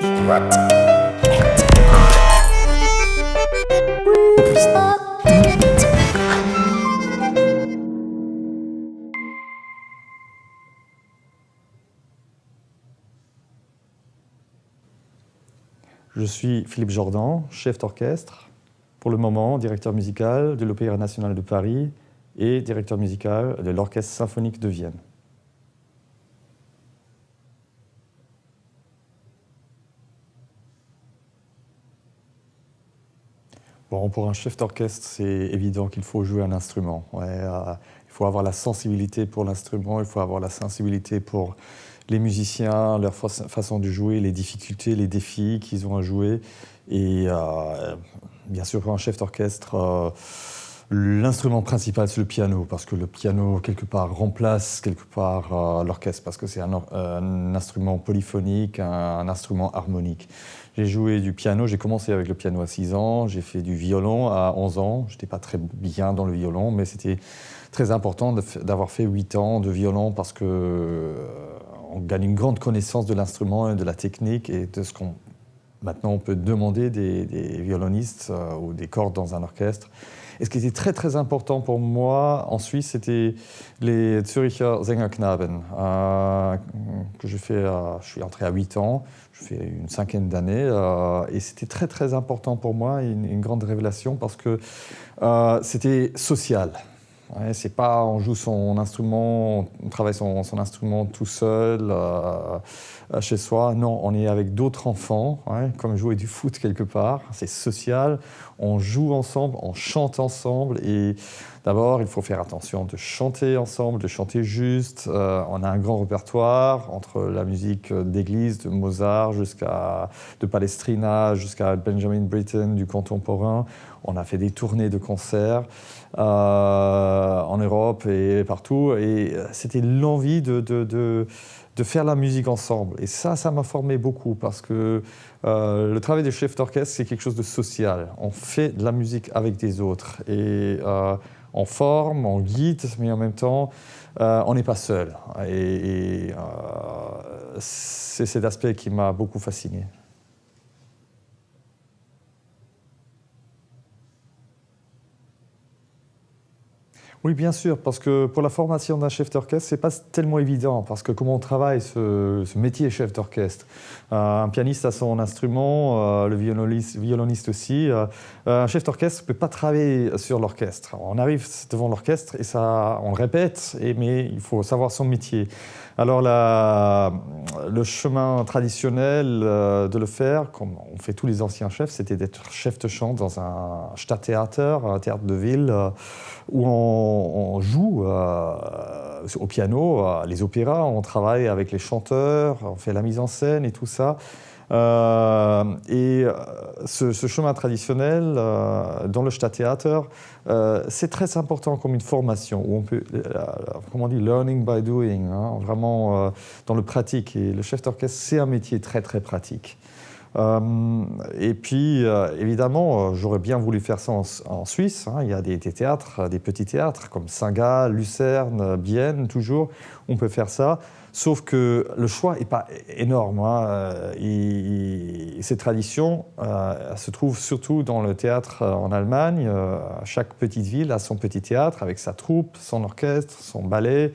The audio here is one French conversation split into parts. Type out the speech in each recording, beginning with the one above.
Je suis Philippe Jordan, chef d'orchestre, pour le moment directeur musical de l'Opéra national de Paris et directeur musical de l'Orchestre symphonique de Vienne. Bon, pour un chef d'orchestre, c'est évident qu'il faut jouer un instrument. Il faut avoir la sensibilité pour l'instrument, il faut avoir la sensibilité pour les musiciens, leur façon de jouer, les difficultés, les défis qu'ils ont à jouer. Et bien sûr, pour un chef d'orchestre, l'instrument principal, c'est le piano, parce que le piano, quelque part, remplace quelque part l'orchestre, parce que c'est un instrument polyphonique, un instrument harmonique. J'ai joué du piano, j'ai commencé avec le piano à 6 ans, j'ai fait du violon à 11 ans. Je n'étais pas très bien dans le violon, mais c'était très important d'avoir fait 8 ans de violon parce que on gagne une grande connaissance de l'instrument et de la technique et de ce qu'on maintenant on peut demander des violonistes ou des cordes dans un orchestre. Et ce qui était très très important pour moi en Suisse, c'était les Zürcher Sängerknaben que je fais. Je suis entré à 8 ans, je fais une 5aine d'années et c'était très très important pour moi, une grande révélation parce que c'était social. Ouais, c'est pas on joue son instrument, on travaille son instrument tout seul chez soi. Non, on est avec d'autres enfants, ouais, comme jouer du foot quelque part. C'est social, on joue ensemble, on chante ensemble. Et d'abord, il faut faire attention de chanter ensemble, de chanter juste. On a un grand répertoire entre la musique d'église, de Mozart, de Palestrina, jusqu'à Benjamin Britten, du contemporain. On a fait des tournées de concerts en Europe et partout. Et c'était l'envie de faire la musique ensemble. Et ça m'a formé beaucoup parce que le travail de chef d'orchestre, c'est quelque chose de social. On fait de la musique avec des autres. Et on forme, on guide, mais en même temps, on n'est pas seul. Et c'est cet aspect qui m'a beaucoup fasciné. Oui, bien sûr, parce que pour la formation d'un chef d'orchestre, c'est pas tellement évident, parce que comment on travaille ce métier chef d'orchestre. Un pianiste a son instrument, le violoniste aussi. Un chef d'orchestre ne peut pas travailler sur l'orchestre. On arrive devant l'orchestre et on le répète, mais il faut savoir son métier. Alors le chemin traditionnel de le faire, comme on fait tous les anciens chefs, c'était d'être chef de chant dans un Stadttheater, un théâtre de ville, où on joue au piano, les opéras, on travaille avec les chanteurs, on fait la mise en scène et tout ça. Ce chemin traditionnel dans le Stadttheater, c'est très important comme une formation où on peut, comment on dit, learning by doing, hein, vraiment dans le pratique. Et le chef d'orchestre, c'est un métier très très pratique. Et puis, évidemment, j'aurais bien voulu faire ça en Suisse. Hein. Il y a des théâtres, des petits théâtres comme Saint-Gall, Lucerne, Bienne, toujours. On peut faire ça. Sauf que le choix n'est pas énorme. Hein. Ces traditions se trouvent surtout dans le théâtre en Allemagne. Chaque petite ville a son petit théâtre avec sa troupe, son orchestre, son ballet.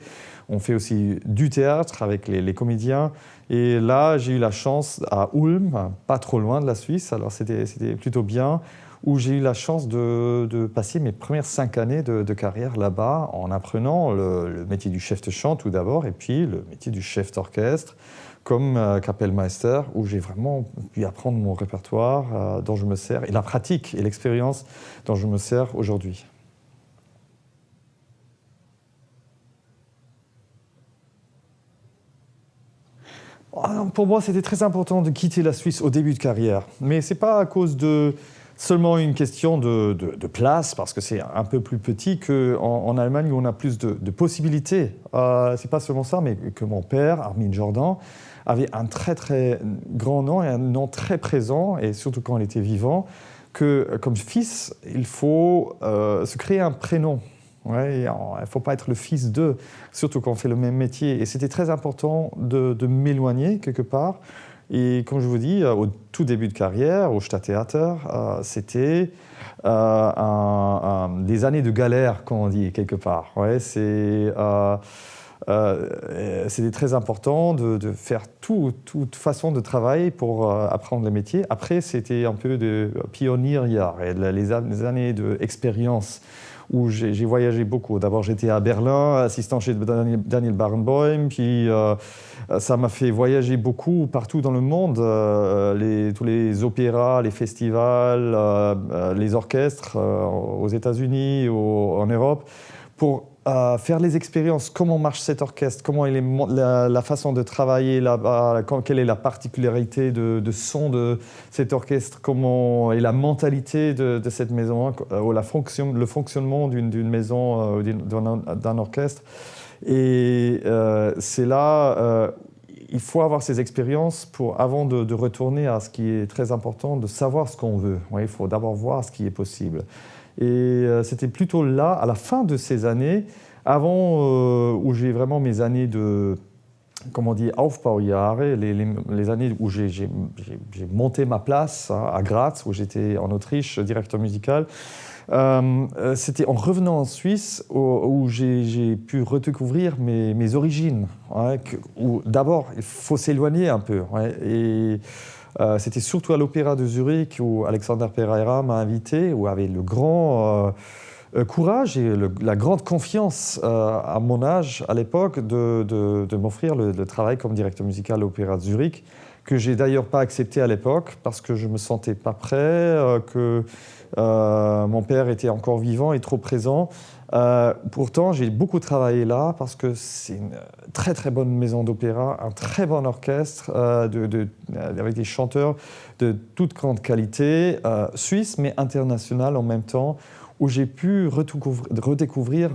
On fait aussi du théâtre avec les comédiens. Et là, j'ai eu la chance à Ulm, pas trop loin de la Suisse, alors c'était plutôt bien, où j'ai eu la chance de passer mes premières 5 années de carrière là-bas en apprenant le métier du chef de chant tout d'abord, et puis le métier du chef d'orchestre comme Kapellmeister, où j'ai vraiment pu apprendre mon répertoire dont je me sers, et la pratique et l'expérience dont je me sers aujourd'hui. Pour moi, c'était très important de quitter la Suisse au début de carrière. Mais ce n'est pas à cause de seulement une question de place, parce que c'est un peu plus petit qu'en Allemagne où on a plus de possibilités. Ce n'est pas seulement ça, mais que mon père, Armin Jordan, avait un très très grand nom et un nom très présent, et surtout quand il était vivant, que comme fils, il faut se créer un prénom. Ouais, il ne faut pas être le fils d'eux, surtout quand on fait le même métier. Et c'était très important de m'éloigner quelque part Et comme je vous dis, au tout début de carrière, au Stadttheater, c'était des années de galère, comme on dit, quelque part. Ouais, c'était très important de faire toute façon de travail pour apprendre le métier. Après, c'était un peu de pionnier, les années d'expérience où j'ai voyagé beaucoup. D'abord, j'étais à Berlin, assistant chez Daniel Barenboim, puis ça m'a fait voyager beaucoup partout dans le monde, tous les opéras, les festivals, les orchestres aux États-Unis, en Europe, pour faire les expériences, comment marche cet orchestre, comment est la façon de travailler là-bas, quelle est la particularité de son de cet orchestre, comment est la mentalité de cette maison, ou le fonctionnement d'une maison, d'un orchestre. Et c'est là, il faut avoir ces expériences avant de retourner à ce qui est très important, de savoir ce qu'on veut. Ouais, il faut d'abord voir ce qui est possible. Et c'était plutôt là, à la fin de ces années, avant où j'ai vraiment mes années de, comment on dit, Aufbaujahre, les années où j'ai monté ma place à Graz, où j'étais en Autriche, directeur musical. C'était en revenant en Suisse où j'ai pu redécouvrir mes origines. Ouais, où d'abord, il faut s'éloigner un peu. Ouais, et c'était surtout à l'Opéra de Zurich où Alexander Pereira m'a invité, où avait le grand courage et la grande confiance à mon âge, à l'époque, de m'offrir le travail comme directeur musical à l'Opéra de Zurich, que j'ai d'ailleurs pas accepté à l'époque parce que je me sentais pas prêt, que mon père était encore vivant et trop présent. Pourtant, j'ai beaucoup travaillé là parce que c'est une très très bonne maison d'opéra, un très bon orchestre avec des chanteurs de toute grande qualité, suisse mais international en même temps, où j'ai pu redécouvrir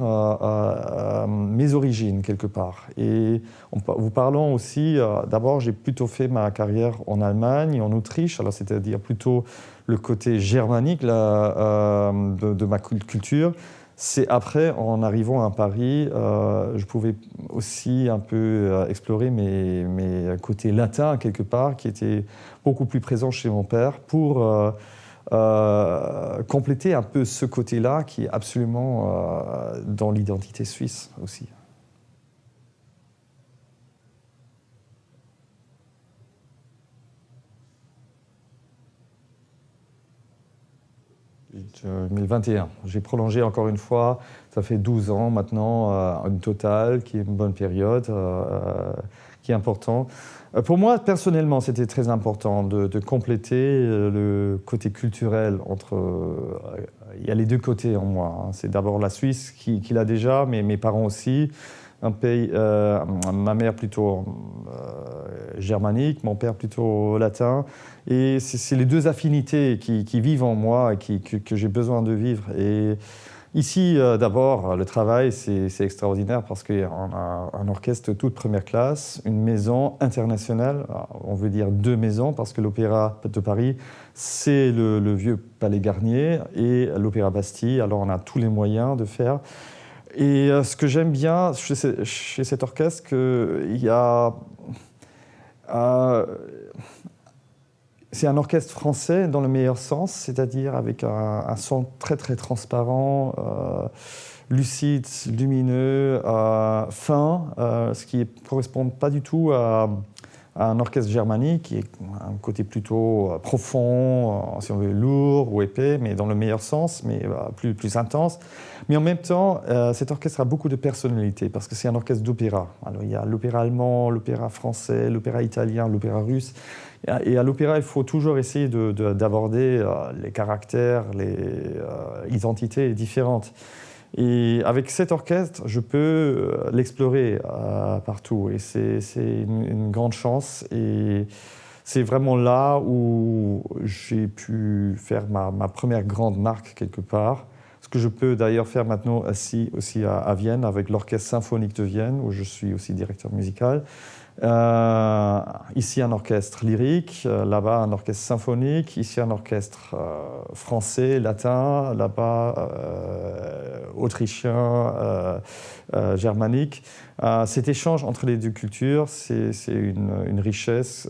mes origines quelque part. Et vous parlant aussi, d'abord j'ai plutôt fait ma carrière en Allemagne, en Autriche, alors c'est-à-dire plutôt le côté germanique de ma culture. C'est après, en arrivant à Paris, je pouvais aussi un peu explorer mes côtés latins quelque part, qui étaient beaucoup plus présents chez mon père, pour compléter un peu ce côté-là qui est absolument dans l'identité suisse aussi. En 2021. J'ai prolongé encore une fois, ça fait 12 ans maintenant, une totale, qui est une bonne période, qui est important. Pour moi, personnellement, c'était très important de compléter le côté culturel il y a les deux côtés en moi. C'est d'abord la Suisse qui l'a déjà, mais mes parents aussi. Un pays, ma mère plutôt germanique, mon père plutôt latin. Et c'est les deux affinités qui vivent en moi et que j'ai besoin de vivre. Et ici, d'abord, le travail, c'est extraordinaire parce qu'on a un orchestre de toute première classe, une maison internationale. On veut dire deux maisons parce que l'Opéra de Paris, c'est le vieux Palais Garnier et l'Opéra Bastille. Alors, on a tous les moyens de faire. Et ce que j'aime bien chez cet orchestre, c'est un orchestre français dans le meilleur sens, c'est-à-dire avec un son très très transparent, lucide, lumineux, fin, ce qui ne correspond pas du tout à un orchestre germanique qui est un côté plutôt profond, si on veut lourd ou épais, mais dans le meilleur sens, mais plus intense. Mais en même temps, cet orchestre a beaucoup de personnalité parce que c'est un orchestre d'opéra. Alors il y a l'opéra allemand, l'opéra français, l'opéra italien, l'opéra russe. Et à l'opéra, il faut toujours essayer d'aborder les caractères, les identités différentes. Et avec cet orchestre, je peux l'explorer partout. Et c'est une grande chance. Et c'est vraiment là où j'ai pu faire ma première grande marque quelque part. Ce que je peux d'ailleurs faire maintenant aussi à Vienne avec l'Orchestre symphonique de Vienne, où je suis aussi directeur musical. Ici un orchestre lyrique, là-bas un orchestre symphonique, ici un orchestre français, latin, là-bas autrichien, germanique. Cet échange entre les deux cultures, c'est une richesse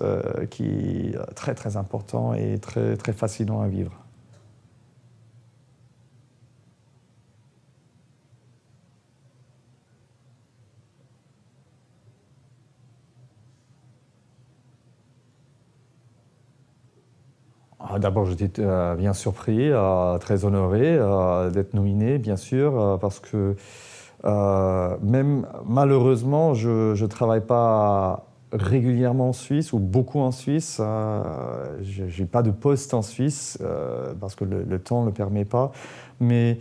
qui est très très important et très, très fascinant à vivre. D'abord, j'étais bien surpris, très honoré d'être nominé, bien sûr, parce que même malheureusement, je ne travaille pas régulièrement en Suisse ou beaucoup en Suisse. Je n'ai pas de poste en Suisse parce que le temps ne le permet pas. Mais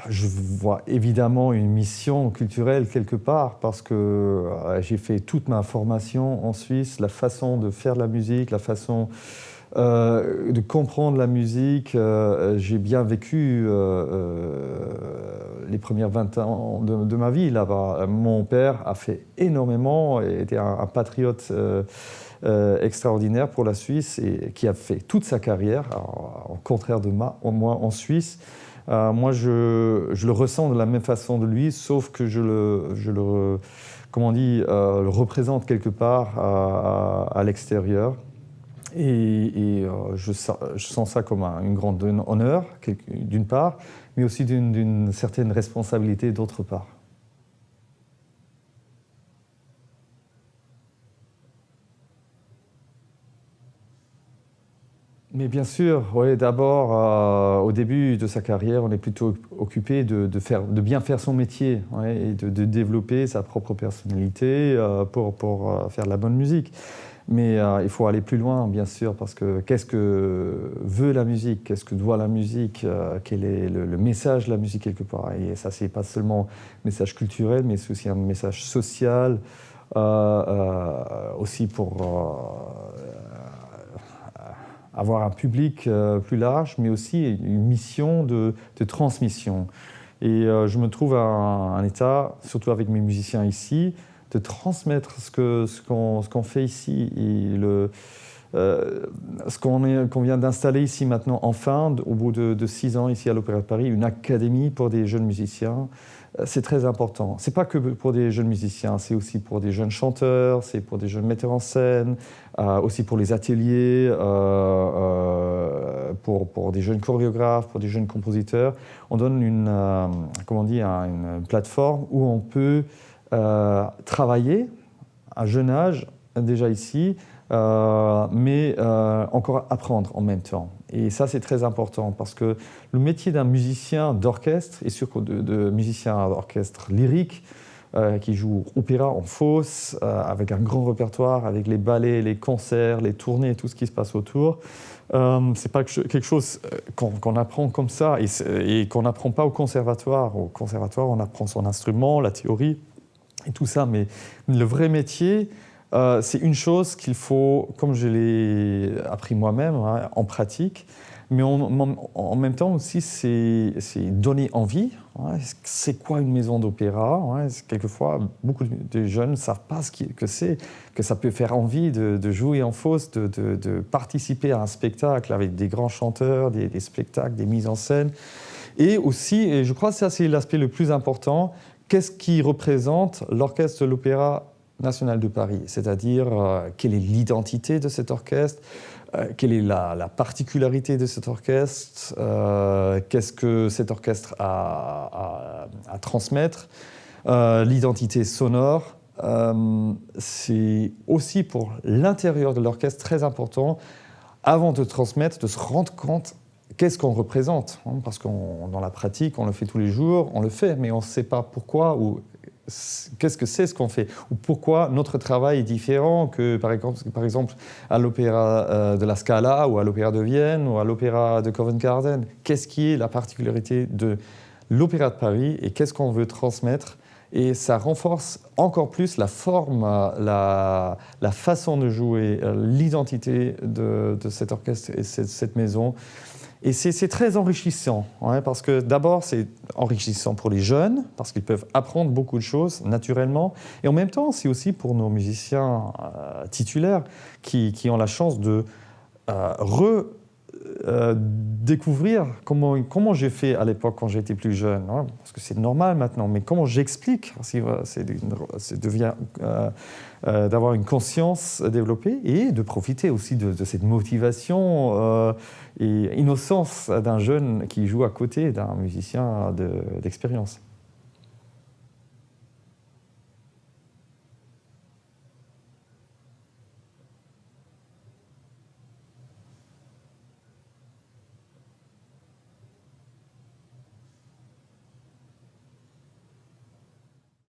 je vois évidemment une mission culturelle quelque part parce que j'ai fait toute ma formation en Suisse, la façon de faire de la musique, la façon de comprendre la musique. J'ai bien vécu les premières 20 ans de ma vie là-bas. Mon père a fait énormément, était un patriote extraordinaire pour la Suisse et qui a fait toute sa carrière, au contraire de moi en Suisse. Moi, je le ressens de la même façon de lui, sauf que comment on dit, le représente quelque part à l'extérieur. Et je sens ça comme une grande honneur, d'une part, mais aussi d'une certaine responsabilité d'autre part. Mais bien sûr, ouais, d'abord, au début de sa carrière, on est plutôt occupé de bien faire son métier, ouais, et de développer sa propre personnalité pour faire de la bonne musique. Mais il faut aller plus loin, bien sûr, parce que qu'est-ce que veut la musique? Qu'est-ce que doit la musique? Quel est le message de la musique quelque part? Et ça, c'est pas seulement un message culturel, mais c'est aussi un message social, aussi pour avoir un public plus large, mais aussi une mission de transmission. Et je me trouve à un état, surtout avec mes musiciens ici, de transmettre ce qu'on fait ici. Et ce qu'on vient d'installer ici maintenant, enfin, au bout de 6 ans ici à l'Opéra de Paris, une académie pour des jeunes musiciens. C'est très important. C'est pas que pour des jeunes musiciens, c'est aussi pour des jeunes chanteurs, c'est pour des jeunes metteurs en scène, aussi pour les ateliers, pour des jeunes chorégraphes, pour des jeunes compositeurs. On donne comment on dit, une plateforme où on peut travailler à jeune âge, déjà ici, mais encore apprendre en même temps. Et ça, c'est très important parce que le métier d'un musicien d'orchestre, et surtout de musicien d'orchestre lyrique, qui joue opéra en fosse, avec un grand répertoire, avec les ballets, les concerts, les tournées, tout ce qui se passe autour, c'est pas quelque chose qu'on apprend comme ça et qu'on n'apprend pas au conservatoire. Au conservatoire, on apprend son instrument, la théorie et tout ça, mais le vrai métier, c'est une chose qu'il faut, comme je l'ai appris moi-même, hein, en pratique, mais en même temps aussi, c'est donner envie. Ouais, c'est quoi une maison d'opéra? Ouais, quelquefois, beaucoup de jeunes ne savent pas que c'est, que ça peut faire envie de jouer en fosse, de participer à un spectacle avec des grands chanteurs, des spectacles, des mises en scène. Et aussi, et je crois que ça c'est l'aspect le plus important, qu'est-ce qui représente l'orchestre de l'Opéra national de Paris? C'est-à-dire, quelle est l'identité de cet orchestre? Quelle est la particularité de cet orchestre? Qu'est-ce que cet orchestre a à transmettre? L'identité sonore. C'est aussi pour l'intérieur de l'orchestre très important, avant de transmettre, de se rendre compte qu'est-ce qu'on représente, hein, parce que dans la pratique, on le fait tous les jours, on le fait, mais on ne sait pas pourquoi ou qu'est-ce que c'est ce qu'on fait, ou pourquoi notre travail est différent que, par exemple à l'Opéra de la Scala, ou à l'Opéra de Vienne, ou à l'Opéra de Covent Garden. Qu'est-ce qui est la particularité de l'Opéra de Paris, et qu'est-ce qu'on veut transmettre? Et ça renforce encore plus la forme, la façon de jouer, l'identité de cet orchestre et cette maison. Et c'est très enrichissant, hein, parce que d'abord, c'est enrichissant pour les jeunes, parce qu'ils peuvent apprendre beaucoup de choses naturellement. Et en même temps, c'est aussi pour nos musiciens titulaires qui ont la chance de découvrir comment j'ai fait à l'époque quand j'étais plus jeune, hein, parce que c'est normal maintenant, mais comment j'explique, c'est d'avoir une conscience développée et de profiter aussi de cette motivation et innocence d'un jeune qui joue à côté d'un musicien d'expérience.